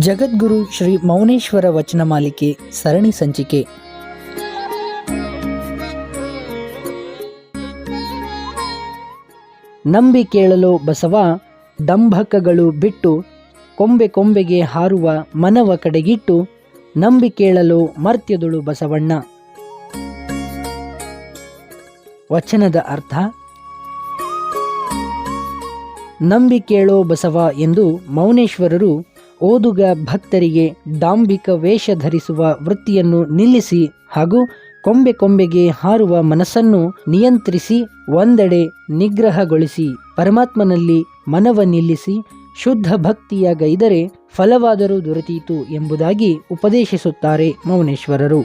ಜಗದ್ಗುರು ಶ್ರೀ ಮೌನೇಶ್ವರ ವಚನ ಮಾಲಿಕೆ ಸರಣಿ ಸಂಚಿಕೆ. ನಂಬಿ ಕೇಳಲು ಬಸವ ದಂಭಕಗಳು ಬಿಟ್ಟು, ಕೊಂಬೆ ಕೊಂಬೆಗೆ ಹಾರುವ ಮನವ ಕಡೆಗಿಟ್ಟು, ನಂಬಿ ಕೇಳಲು ಮರ್ತ್ಯದುಳು ಬಸವಣ್ಣ. ವಚನದ ಅರ್ಥ: ನಂಬಿ ಕೇಳೋ ಬಸವ ಎಂದು ಮೌನೇಶ್ವರರು ಓದುಗ ಭಕ್ತರಿಗೆ ಡಾಂಬಿಕ ವೇಷ ಧರಿಸುವ ವೃತ್ತಿಯನ್ನು ನಿಲ್ಲಿಸಿ ಹಾಗೂ ಕೊಂಬೆ ಕೊಂಬೆಗೆ ಹಾರುವ ಮನಸ್ಸನ್ನು ನಿಯಂತ್ರಿಸಿ ಒಂದೆಡೆ ನಿಗ್ರಹಗೊಳಿಸಿ ಪರಮಾತ್ಮನಲ್ಲಿ ಮನವ ನಿಲ್ಲಿಸಿ ಶುದ್ಧ ಭಕ್ತಿಯ ಗೈದರೆ ಫಲವಾದರೂ ದೊರೆತೀತು ಎಂಬುದಾಗಿ ಉಪದೇಶಿಸುತ್ತಾರೆ ಮೌನೇಶ್ವರರು.